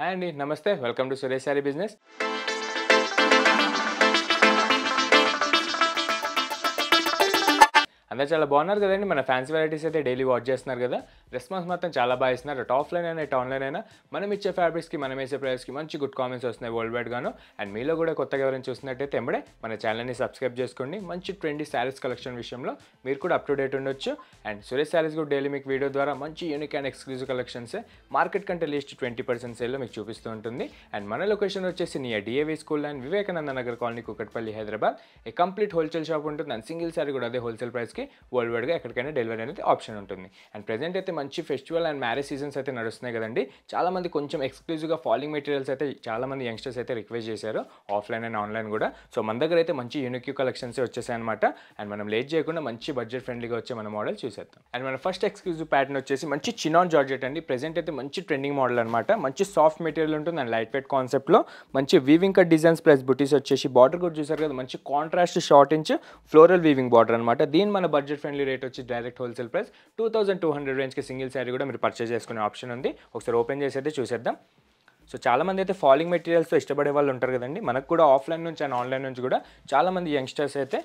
Hi అండి, నమస్తే. Welcome to Suresh sari business. అందరూ చాలా బాగున్నారు కదండి. మన ఫ్యాన్సీ వెరైటీస్ అయితే డైలీ వాచ్ చేస్తున్నారు కదా. రెస్పాన్స్ మాత్రం చాలా బాగా ఇస్తున్నారు. అటు ఆఫ్లైన్ అయినా ఇటు ఆన్లైన్ అయినా మనం ఇచ్చే ఫ్యాబ్రిక్స్కి మనం వేసే ప్రైస్కి మంచి గుడ్ కామెంట్స్ వస్తున్నాయి వరల్డ్ వైడ్ గాను. అండ్ మీలో కూడా కొత్తగా ఎవరైనా చూస్తున్నట్టయితే ఎంబడే మన ఛానల్ని సబ్స్క్రైబ్ చేసుకోండి. మంచి ట్రెండీ శారీస్ కలెక్షన్ విషయంలో మీరు కూడా అప్ టు డేట్ ఉండొచ్చు. అండ్ సురేష్ శారీస్ కూడా డైలీ మీకు వీడియో ద్వారా మంచి unique and exclusive collections market కంటే లీస్ట్ 20% సేల్లో మీకు చూపిస్తూ ఉంటుంది. అండ్ మన లొకేషన్ వచ్చేసి near DAV school and Vivekananda Nagar colony, Kukatpally, Hyderabad. A complete wholesale shop ఉంటుంది. అండ్ సింగిల్ శారీ కూడా అదే హోల్సేల్ ప్రైస్కి వరల్డ్ వైడ్గా ఎక్కడికైనా డెలివరీ అనేది ఆప్షన్ ఉంటుంది. అండ్ ప్రెజెంట్ అయితే మంచి ఫెస్టివల్ అండ్ మ్యారేజ్ సీజన్స్ అయితే నడుస్తున్నాయి కదండి. చాలామంది కొంచెం ఎక్స్క్లూజివ్గా ఫాలింగ్ మెటీరియల్స్ అయితే చాలామంది యంగ్స్టర్స్ అయితే రిక్వెస్ట్ చేశారు, ఆఫ్లైన్ అండ్ ఆన్లైన్ కూడా. సో మన దగ్గర అయితే మంచి యూనిక్ కలెక్షన్స్ వచ్చేసాయి అనమాట. అండ్ మనం లేట్ చేయకుండా మంచి బడ్జెట్ ఫ్రెండ్లీగా వచ్చే మన మోడల్ చూసేద్దాం. అండ్ మన ఫస్ట్ ఎక్స్క్లూజివ్ ప్యాటర్న్ వచ్చేసి మంచి చినాన్ జార్జెట్ అండి. ప్రెజెంట్ అయితే మంచి ట్రెండింగ్ మోడల్ అనమాట. మంచి సాఫ్ట్ మెటీరియల్ ఉంటుంది అండ్ లైట్ వెయిట్ కాన్సెప్ట్లో మంచి వీవింగ్ కట్ డిజైన్స్ ప్లస్ బుటీస్ వచ్చేసి బార్డర్ కూడా చూసారు కదా, మంచి contrast short inch floral weaving border అనమాట. దీని మన బడ్జెట్ ఫ్రెండ్లీ రేట్ వచ్చి డైరెక్ట్ హోల్సేల్ ప్రైస్ 2200 రేంజ్కి సింగిల్ శారీ కూడా మీరు పర్చేస్ చేసుకునే ఆప్షన్ ఉంది. ఒకసారి ఓపెన్ చేసి అయితే చూసేద్దాం. సో చాలామంది అయితే ఫాలింగ్ మెటీరియల్స్తో ఇష్టపడే వాళ్ళు ఉంటారు కదండి. మనకు కూడా ఆఫ్లైన్ నుంచి అండ్ ఆన్లైన్ నుంచి కూడా చాలామంది యంగ్స్టర్స్ అయితే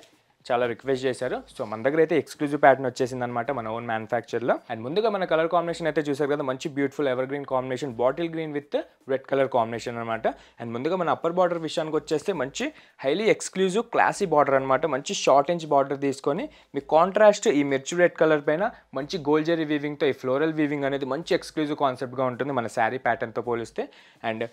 చాలా రిక్వెస్ట్ చేశారు. సో మన దగ్గర అయితే ఎక్స్క్లూజివ్ ప్యాటర్న్ వచ్చేసింది అనమాట మన ఓన్ మ్యానుఫ్యాక్చర్లో. అండ్ ముందుగా మన కలర్ కాంబినేషన్ అయితే చూసారు కదా, మంచి beautiful ever green combination, bottle green with red colour combination అనమాట. అండ్ ముందుగా మన అప్పర్ బార్డర్ విషయానికి వచ్చేస్తే మంచి హైలీ ఎక్స్క్లూజివ్ క్లాసీ బార్డర్ అనమాట. మంచి షార్ట్ ఇంచ్ బార్డర్ తీసుకొని మీ కాంట్రాస్ట్ ఈ మిర్చి రెడ్ కలర్ పైన మంచి గోల్డ్ జరీ వీవింగ్తో ఈ ఫ్లోరల్ వీవింగ్ అనేది మంచి ఎక్స్క్లూజివ్ కాన్సెప్ట్గా ఉంటుంది మన శారీ ప్యాటర్న్తో పోలిస్తే. అండ్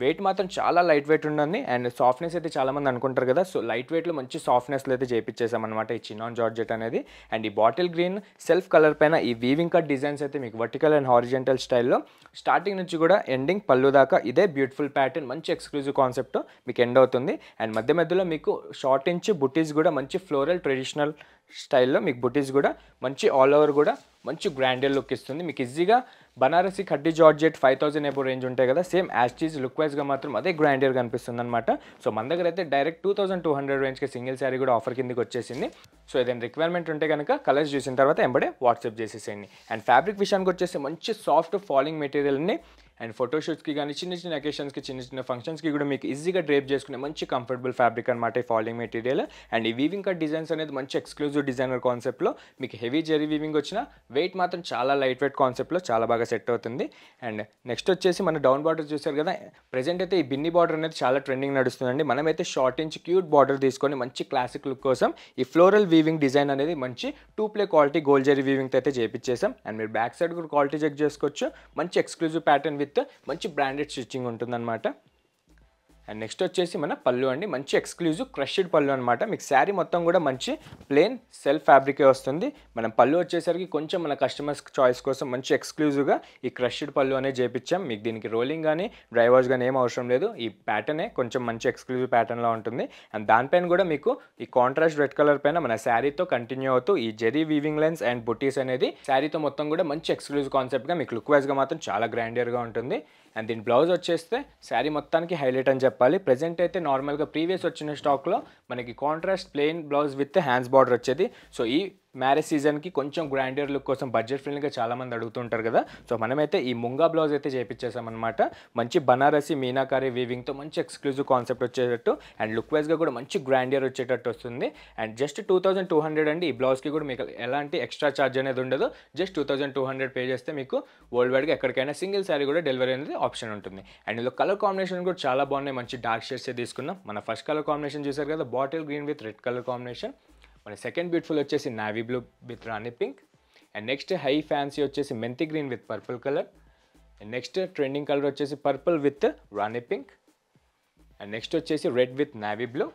వెయిట్ మాత్రం చాలా లైట్ వెయిట్ ఉండండి. అండ్ సాఫ్ట్నెస్ అయితే చాలామంది అనుకుంటారు కదా, సో లైట్ వెయిట్లో మంచి సాఫ్ట్నెస్లో అయితే చేయించేసామన్నమాట ఈ చినాన్ జార్జెట్ అనేది. అండ్ ఈ బాటిల్ గ్రీన్ సెల్ఫ్ కలర్ పైన ఈ వీవింగ్ కట్ డిజైన్స్ అయితే మీకు వర్టికల్ అండ్ హారిజెంటల్ స్టైల్లో స్టార్టింగ్ నుంచి కూడా ఎండింగ్ పళ్ళు దాకా ఇదే బ్యూటిఫుల్ ప్యాటర్న్ మంచి ఎక్స్క్లూజివ్ కాన్సెప్ట్ మీకు ఎండ్ అవుతుంది. అండ్ మధ్య మధ్యలో మీకు షార్ట్ ఇంచ్ బుటీస్ కూడా మంచి ఫ్లోరల్ ట్రెడిషనల్ స్టైల్లో మీకు బుటీస్ కూడా మంచి ఆల్ ఓవర్ కూడా మంచి గ్రాండియర్ లుక్ ఇస్తుంది. మీకు ఈజీగా బనారసి కడ్డీ జార్జెట్ 5000 ఎబో రేంజ్ ఉంటాయి కదా, సేమ్ యాస్టీజ్ లుక్ వైజ్గా మాత్రం అదే గ్రాండియర్ కనిపిస్తుంది అనమాట. సో మన దగ్గర అయితే డైరెక్ట్ 2200 రేంజ్కి సింగిల్ శారీ కూడా ఆఫర్ కిందకి వచ్చేసింది. సో ఏదైనా రిక్వైర్మెంట్ ఉంటే కనుక కలర్స్ చూసిన తర్వాత ఎంబడే వాట్సాప్ చేసేసేయండి. అండ్ ఫ్యాబ్రిక్ విషయానికి వచ్చేసి మంచి సాఫ్ట్ ఫాలింగ్ మెటీరియల్ని అండ్ ఫోటోషూట్స్కి కానీ చిన్న చిన్న అకేషన్స్కి చిన్న చిన్న ఫంక్షన్స్కి కూడా మీకు ఈజీగా డ్రేప్ చేసుకునే మంచి కంఫర్టబుల్ ఫ్యాబ్రిక్ అనమాట ఈ ఫాలింగ్ మెటీరియల్. అండ్ ఈ వీవింగ్ కట్ డిజైన్స్ అనేది మంచి ఎక్స్క్లూజివ్ డిజైనర్ కాన్సెప్ట్లో మీకు హెవీ జెరీ వీవింగ్ వచ్చిన వెయిట్ మాత్రం చాలా లైట్ వెయిట్ కాన్సెప్ట్లో చాలా బాగా సెట్ అవుతుంది. అండ్ నెక్స్ట్ వచ్చేసి మన డౌన్ బార్డర్ చూసారు కదా, ప్రెజెంట్ అయితే ఈ బిన్ని బార్డర్ అనేది చాలా ట్రెండింగ్ నడుస్తుందండి. మనమైతే షార్ట్ ఇంచ్ క్యూట్ బార్డర్ తీసుకొని మంచి క్లాసిక్ లుక్ కోసం ఈ ఫ్లోరల్ వీవింగ్ డిజైన్ అనేది మంచి 2 క్వాలిటీ గోల్డ్ జెరీ వీవింగ్తో అయితే చేపించేసాం. అండ్ మీరు బ్యాక్ సైడ్ కూడా క్వాలిటీ చెక్ చేసుకోవచ్చు. మంచి ఎక్స్క్లూజివ్ ప్యాటర్న్ విత్ మంచి బ్రాండెడ్ స్టిచ్చింగ్ ఉంటుందన్నమాట. అండ్ నెక్స్ట్ వచ్చేసి మన పళ్ళు అండి, మంచి ఎక్స్క్లూజివ్ క్రష్డ్ పళ్ళు అనమాట. మీకు శారీ మొత్తం కూడా మంచి ప్లెయిన్ సెల్ఫ్ ఫ్యాబ్రికే వస్తుంది. మనం పళ్ళు వచ్చేసరికి కొంచెం మన కస్టమర్స్ చాయిస్ కోసం మంచి ఎక్స్క్లూజివ్గా ఈ క్రష్డ్ పళ్ళు అనేది చేపించాం. మీకు దీనికి రోలింగ్ కానీ డ్రై వాష్ కానీ ఏం అవసరం లేదు. ఈ ప్యాటర్నే కొంచెం మంచి ఎక్స్క్లూజివ్ ప్యాటర్న్లో ఉంటుంది. అండ్ దానిపైన కూడా మీకు ఈ కాంట్రాస్ట్ రెడ్ కలర్ పైన మన శారీతో కంటిన్యూ అవుతూ ఈ జెరీ వీవింగ్ లైన్స్ అండ్ బుటీస్ అనేది శారీతో మొత్తం కూడా మంచి ఎక్స్క్లూజివ్ కాన్సెప్ట్గా మీకు లుక్ వైజ్గా మాత్రం చాలా గ్రాండియర్గా ఉంటుంది. అండ్ దీని బ్లౌజ్ వచ్చేస్తే శారీ మొత్తానికి హైలైట్ అని చెప్పాలి. ప్రెజెంట్ అయితే నార్మల్గా ప్రీవియస్ వచ్చిన స్టాక్లో మనకి contrast plain blouse with hands border వచ్చేది. సో ఈ మ్యారేజ్ సీజన్కి కొంచెం గ్రాండియర్ లుక్ కోసం బడ్జెట్ ఫ్రెండ్లీగా చాలామంది అడుగుతుంటారు కదా, సో మనమైతే ఈ ముంగా బ్లౌజ్ అయితే చేయించేసామన్నమాట. మంచి బనారసి మీనాకారి వీవింగ్తో మంచి ఎక్స్క్లూజివ్ కాన్సెప్ట్ వచ్చేటట్టు అండ్ లుక్ వైజ్గా కూడా మంచి గ్రాండియర్ వచ్చేటట్టు వస్తుంది. అండ్ జస్ట్ 2200 అండి. ఈ బ్లౌజ్కి కూడా మీకు ఎలాంటి ఎక్స్ట్రా ఛార్జ్ అనేది ఉండదు. జస్ట్ 2200 పే చేస్తే మీకు వరల్డ్ వైడ్గా ఎక్కడికైనా సింగిల్ శారీ కూడా డెలివరీ అనేది ఆప్షన్ ఉంటుంది. అండ్ ఇందులో కలర్ కాంబినేషన్ కూడా చాలా బాగున్నాయి. మంచి డార్క్ షేడ్స్ తీసుకున్నాం. మన ఫస్ట్ కలర్ కాంబినేషన్ చూసారు కదా, bottle green with red colour combination. మన సెకండ్ బ్యూటిఫుల్ వచ్చేసి navy blue with rani pink. And next high fancy వచ్చేసి methi green with purple colour. And next trending colour వచ్చేసి purple with rani pink. And next వచ్చేసి red with navy blue.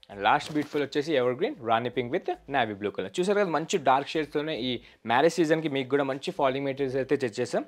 And last beautiful వచ్చేసి evergreen rani pink with navy blue colour. చూసారు కదా, మంచి dark షేడ్స్తోనే ఈ marriage సీజన్కి మీకు కూడా మంచి ఫాలింగ్ మెటీరియల్స్ అయితే తెచ్చేసాం.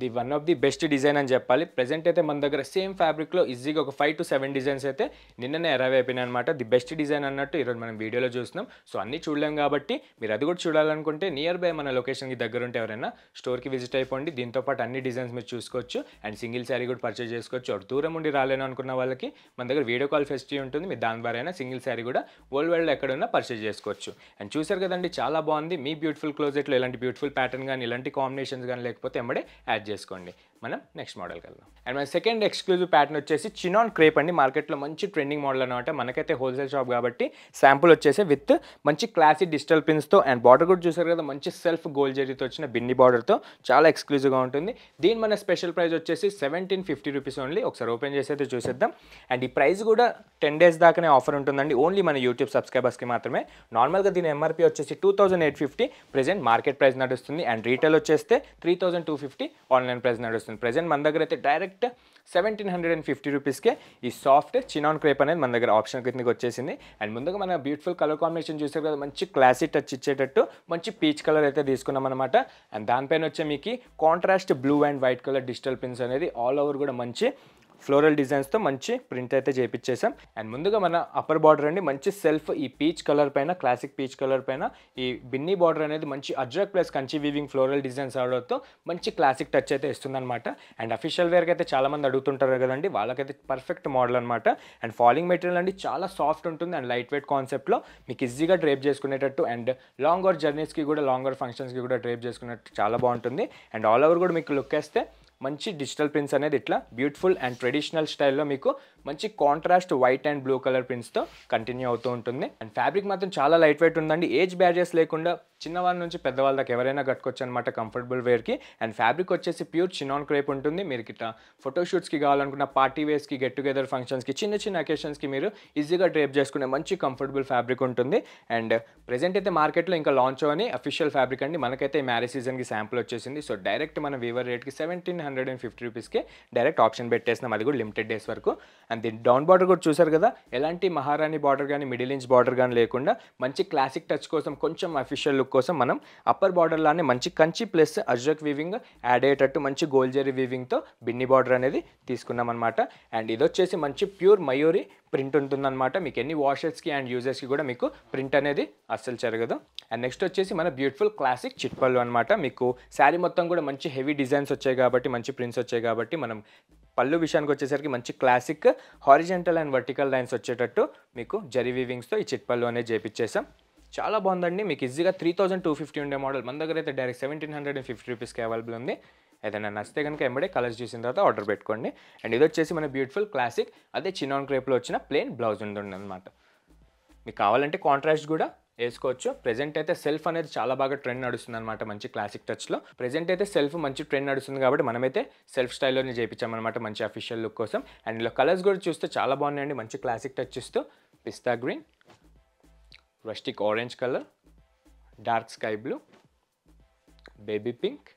The one of the best design అని చెప్పాలి. ప్రెజెంట్ అయితే మన దగ్గర సేమ్ ఫ్యాబ్రిక్లో ఈజీగా ఒక 5 to 7 డిజైన్స్ అయితే నిన్ననే అరైవ్ అయిపోయినాయి అనమాట. ది బెస్ట్ డిజైన్ అన్నట్టు ఈరోజు మనం వీడియోలో చూస్తున్నాం. సో అన్నీ చూడలేం కాబట్టి మీరు అది కూడా చూడాలనుకుంటే నియర్ బై మన లొకేషన్కి దగ్గర ఉంటే ఎవరైనా స్టోర్కి విజిట్ అయిపోండి. దీంతోపాటు అన్ని డిజైన్స్ మీరు చూసుకోవచ్చు. అండ్ సింగిల్ శారీ కూడా పర్చేజ్ చేసుకోవచ్చు. అటు దూరం ఉండి రాలేను అనుకున్న వాళ్ళకి మన దగ్గర వీడియో కాల్ ఫెసిలిటీ ఉంటుంది. మీరు దాని ద్వారా అయినా సింగిల్ శారీ కూడా వరల్డ్ వైడ్లో ఎక్కడున్నా పర్చేజ్ చేసుకోవచ్చు. అండ్ చూసారు కదండి, చాలా బాగుంది. మీ బ్యూటిఫుల్ క్లోజెట్లో ఇలాంటి బ్యూటిఫుల్ ప్యాటర్న్ కానీ ఇలాంటి కాంబినేషన్స్ కానీ లేకపోతే ఎంబడే యాడ్ చేసుకోండి. మనం నెక్స్ట్ మోడల్కి వెళ్దాం. అండ్ మన సెకండ్ ఎక్స్క్లూజివ్ ప్యాటర్న్ వచ్చేసి చినాన్ క్రేప్ అండి. మార్కెట్లో మంచి ట్రెండింగ్ మోడల్ అనమాట. మనకైతే హోల్సేల్ షాప్ కాబట్టి శాంపుల్ వచ్చేసి విత్ మంచి క్లాసీ డిజిటల్ పిన్స్తో అండ్ బార్డర్ కూడా చూసారు కదా, మంచి సెల్ఫ్ గోల్డ్ జరీతో వచ్చిన బిన్ని బార్డర్తో చాలా ఎక్స్క్లూజివ్గా ఉంటుంది. దీని మన స్పెషల్ ప్రైస్ వచ్చేసి 1750 రూపీస్ ఓన్లీ. ఒకసారి ఓపెన్ చేసి అయితే చూసేద్దాం. అండ్ ఈ ప్రైస్ కూడా 10 days దాకానే ఆఫర్ ఉంటుందండి, ఓన్లీ మన యూట్యూబ్ సబ్స్క్రైబర్స్కి మాత్రమే. నార్మల్గా దీని ఎంఆర్పీ వచ్చేసి 2850 ప్రెజెంట్ మార్కెట్ ప్రైస్ నడుస్తుంది. అండ్ రీటైల్ వచ్చేస్తే 3250 ఆన్లైన్ ప్రైస్ నడుస్తుంది. ప్రెజెంట్ మన దగ్గర అయితే డైరెక్ట్ 1750 రూపీస్కే ఈ సాఫ్ట్ చినాన్ క్రేప్ అనేది మన దగ్గర ఆప్షన్ కిందకి వచ్చేసింది. అండ్ ముందుగా మన బ్యూటిఫుల్ కలర్ కాంబినేషన్ చూసారు కదా, మంచి క్లాసీ టచ్ ఇచ్చేటట్టు మంచి పీచ్ కలర్ అయితే తీసుకున్నాం అనమాట. అండ్ దానిపైన వచ్చే మీకు contrast blue and white colour digital pins అనేది ఆల్ ఓవర్ కూడా మంచి ఫ్లోరల్ డిజైన్స్తో మంచి ప్రింట్ అయితే చేపించేసాం. అండ్ ముందుగా మన అప్పర్ బార్డర్ అండి మంచి సెల్ఫ్ ఈ పీచ్ కలర్ పైన, క్లాసిక్ పీచ్ కలర్ పైన ఈ బిన్నీ బార్డర్ అనేది మంచి Ajrak plus Kanchi weaving floral designs అవడంతో మంచి క్లాసిక్ టచ్ అయితే ఇస్తుందన్నమాట. అండ్ అఫీషియల్ వేర్కి అయితే చాలామంది అడుగుతుంటారు కదండి, వాళ్ళకైతే పర్ఫెక్ట్ మోడల్ అనమాట. అండ్ ఫాలింగ్ మెటీరియల్ అండి చాలా సాఫ్ట్ ఉంటుంది అండ్ లైట్ వెయిట్ కాన్సెప్ట్లో మీకు ఈజీగా డ్రైప్ చేసుకునేటట్టు అండ్ లాంగర్ జర్నీస్కి కూడా, లాంగర్ ఫంక్షన్స్కి కూడా డ్రైప్ చేసుకునేటట్టు చాలా బాగుంటుంది. అండ్ ఆల్ ఓవర్ కూడా మీకు లుక్ వేస్తే మంచి డిజిటల్ ప్రింట్స్ అనేది ఇట్లా బ్యూటిఫుల్ అండ్ ట్రెడిషనల్ స్టైల్లో మీకు మంచి contrast white and blue colour ప్రింట్స్తో కంటిన్యూ అవుతూ ఉంటుంది. అండ్ ఫ్యాబ్రిక్ మాత్రం చాలా లైట్ వెయిట్ ఉందండి. ఏజ్ బ్యారియర్స్ లేకుండా చిన్నవాళ్ళ నుంచి పెద్దవాళ్ళ దాకా ఎవరైనా కట్టుకోవచ్చు అనమాట కంఫర్టబుల్ వేర్కి. అండ్ ఫ్యాబ్రిక్ వచ్చేసి ప్యూర్ చినాన్ క్రేప్ ఉంటుంది. మీరు ఇట్లా ఫోటోషూట్స్కి కావాలనుకున్న పార్టీ వేర్స్కి, గెట్ టుగెదర్ ఫంక్షన్స్కి, చిన్న చిన్న అకేషన్స్కి మీరు ఈజీగా డ్రైప్ చేసుకునే మంచి కంఫర్టబుల్ ఫ్యాబ్రిక్ ఉంటుంది. అండ్ ప్రెజెంట్ అయితే మార్కెట్లో ఇంకా లాంచ్ అవని అఫీషియల్ ఫ్యాబ్రిక్ అండి. మనకైతే ఈ మ్యారేజ్ సీజన్కి శాంపుల్ వచ్చేసింది. సో డైరెక్ట్ మన వీవర్ రేట్కి 1750 రూపీస్కి డైరెక్ట్ ఆప్షన్ పెట్టేసినాం, అది కూడా లిమిటెడ్ డేస్ వరకు. అండ్ దీని డౌన్ బార్డర్ కూడా చూసారు కదా, ఎలాంటి మహారాణి బార్డర్ కానీ మిడిల్ ఇంచ్ బార్డర్ కానీ లేకుండా మంచి క్లాసిక్ టచ్ కోసం, కొంచెం అఫీషియల్ లుక్ కోసం మనం అప్పర్ బార్డర్ లానే మంచి Kanchi plus Ajrak weaving add అయ్యేటట్టు మంచి గోల్డ్ జరీ వీవింగ్తో బిన్ని బార్డర్ అనేది తీసుకున్నాం అనమాట. అండ్ ఇది వచ్చేసి మంచి ప్యూర్ మయూరి ప్రింట్ ఉంటుందన్నమాట. మీకు ఎన్ని వాషెస్కి అండ్ యూజర్స్కి కూడా మీకు ప్రింట్ అనేది అస్సలు జరగదు. అండ్ నెక్స్ట్ వచ్చేసి మన బ్యూటిఫుల్ క్లాసిక్ చిట్పల్లు అనమాట. మీకు శారీ మొత్తం కూడా మంచి హెవీ డిజైన్స్ వచ్చాయి కాబట్టి, మంచి ప్రింట్స్ వచ్చాయి కాబట్టి, మనం పళ్ళు విషయానికి వచ్చేసరికి మంచి classic horizontal and vertical lines వచ్చేటట్టు మీకు జరీ వీవింగ్స్తో ఈ చిట్పల్లు అనేది చేపించేసాం. చాలా బాగుందండి. మీకు ఈజీగా 3250 ఉండే మోడల్ మన దగ్గర అయితే డైరెక్ట్ 1750 రూపీస్కి అవైలబుల్ ఉంది. ఏదైనా నచ్చితే కనుక ఎంబడే కలర్స్ చూసిన తర్వాత ఆర్డర్ పెట్టుకోండి. అండ్ ఇది వచ్చేసి మన బ్యూటిఫుల్ క్లాసిక్ అదే చినాన్ క్రేప్లో వచ్చిన ప్లెయిన్ బ్లౌజ్ ఉంటుంది అనమాట. మీకు కావాలంటే కాంట్రాస్ట్ కూడా వేసుకోవచ్చు. ప్రెజెంట్ అయితే సెల్ఫ్ అనేది చాలా బాగా ట్రెండ్ నడుస్తుంది అనమాట మంచి క్లాసిక్ టచ్లో. ప్రెజెంట్ అయితే సెల్ఫ్ మంచి ట్రెండ్ నడుస్తుంది కాబట్టి మనమైతే సెల్ఫ్ స్టైల్లోనే చేయించామన్నమాట మంచి అఫీషియల్ లుక్ కోసం. అండ్ ఇలా కలర్స్ కూడా చూస్తే చాలా బాగున్నాయండి. మంచి క్లాసిక్ టచ్ ఇస్తూ pista green, rustic orange colour, dark sky blue, baby pink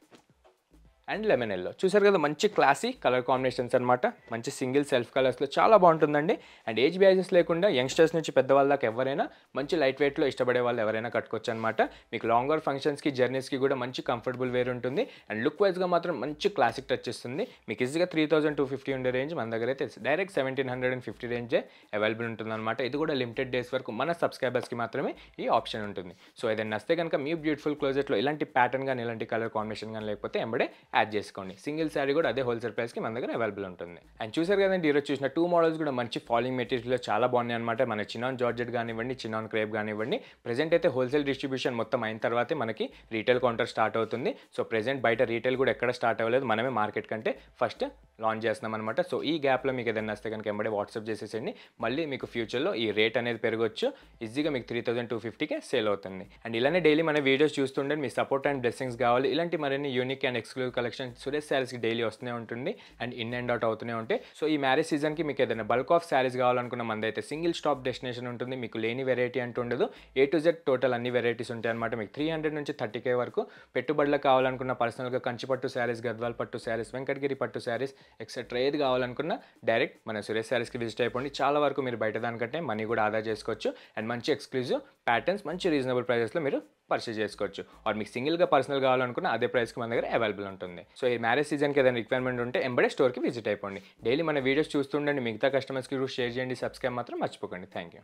and lemon yellow. చూసారు కదా, మంచి క్లాసీ కలర్ కాంబినేషన్స్ అనమాట. మంచి సింగిల్ సెల్ఫ్ కలర్స్లో చాలా బాగుంటుందండి. అండ్ ఏజ్ బ్యాజెస్ లేకుండా యంగ్స్టర్స్ నుంచి పెద్దవాళ్ళ దాకా ఎవరైనా మంచి లైట్ వెయిట్లో ఇష్టపడే వాళ్ళు ఎవరైనా కట్టుకోవచ్చు అనమాట. మీకు లాంగర్ ఫంక్షన్స్కి, జర్నీస్కి కూడా మంచి కంఫర్టబుల్ వేర్ ఉంటుంది. అండ్ లుక్ వైజ్గా మాత్రం మంచి క్లాసిక్ టచ్ ఇస్తుంది. మీకు ఈజీగా 3250 ఉండే రేంజ్ మన దగ్గర అయితే డైరెక్ట్ 1750 రేంజే అవైలబుల్ ఉంటుందన్నమాట. ఇది కూడా లిమిటెడ్ డేస్ వరకు మన సబ్స్క్రైబర్స్కి మాత్రమే ఈ ఆప్షన్ ఉంటుంది. సో ఏదైనా నచ్చితే కనుక మీ బ్యూటిఫుల్ క్లోజెట్లో ఇలాంటి ప్యాటర్న్ కానీ, ఇలాంటి కలర్ కాంబినేషన్ కానీ లేకపోతే ఎంబడే యాడ్ చేసుకోండి. సింగిల్ శారీ కూడా అదే హోల్సేల్ ప్రైస్కి మన దగ్గర అవైలబుల్ ఉంటుంది. అండ్ చూసారు కదండి, ఈరోజు చూసిన 2 మోడల్స్ కూడా మంచి ఫాలింగ్ మెటీరియల్లో చాలా బాగున్నాయి అనమాట. మన చినాన్ జార్జెట్ కానివ్వండి, చినాన్ క్రేప్ కానివ్వండి. ప్రెజెంట్ అయితే హోల్సేల్ డిస్ట్రిబ్యూషన్ మొత్తం అయిన తర్వాతే మనకి రీటైల్ కౌంటర్ స్టార్ట్ అవుతుంది. సో ప్రెజెంట్ బయట రీటైల్ కూడా ఎక్కడ స్టార్ట్ అవ్వలేదు, మనమే మార్కెట్ కంటే ఫస్ట్ లాంచ్ చేస్తున్నాం అనమాట. సో ఈ గ్యాప్లో మీకు ఏదైనా వస్తే కనుక ఎంబడే వాట్సాప్ చేసేసేయండి. మళ్ళీ మీకు ఫ్యూచర్లో ఈ రేట్ అనేది పెరగొచ్చు. ఈజీగా మీకు 3250కే సేల్ అవుతుంది. అండ్ ఇలానే డైలీ మన వీడియోస్ చూస్తుండే మీ సపోర్ట్ అండ్ బ్లెస్సింగ్స్ కావాలి. ఇలాంటి మరిన్ని unique and exclusive collection Suresh శారీస్కి డైలీ వస్తూనే ఉంటుంది అండ్ ఇన్ అండ్ అవుట్ అవుతూనే ఉంటాయి. సో ఈ మ్యారేజ్ సీజన్కి మీకు ఏదైనా బల్క్ ఆఫ్ శారీస్ కావాలనుకున్న మనదైతే సింగిల్ స్టాప్ డెస్టినేషన్ ఉంటుంది. మీకు లేని వెరైటీ అంటూ ఉండదు. A to Z టోటల్ అన్ని వెరైటీస్ ఉంటాయి అనమాట. మీకు 300 నుంచి 30K వరకు పెట్టుబడులకు కావాలనుకున్న పర్సనల్గా కంచిపట్టు శారీస్, గద్వాల్ పట్టు శారీస్, వెంకటగిరి పట్టు శారీస్ ఎక్సెట్రా ఏది కావాలనుకున్నా డైరెక్ట్ మన సురేష్ శారీస్కి విజిట్ అయిపోండి. చాలా వరకు మీరు బయట దానికంటే మనీ కూడా ఆదా చేసుకోవచ్చు. అండ్ మంచి ఎక్స్క్లూజివ్ ప్యాటర్న్స్ మంచి రీజనబుల్ ప్రైజెస్లో మీరు పర్చేజ్ చేసుకోవచ్చు. ఆర్ మీకు సింగిల్గా పర్సనల్ కావాలనుకున్న అదే ప్రైస్కి మన దగ్గర అవైలబుల్ ఉంటుంది. సో ఈ మ్యారేజ్ సీజన్కి ఏదైనా రిక్వైర్మెంట్ ఉంటే ఎంబడే స్టోర్కి విజిట్ అయిపోండి. డైలీ మన వీడియోస్ చూస్తుండండి. మిగతా కస్టమర్స్కి షేర్ చేయండి, సబ్స్క్రైబ్ మాత్రం మర్చిపోకండి. Thank you.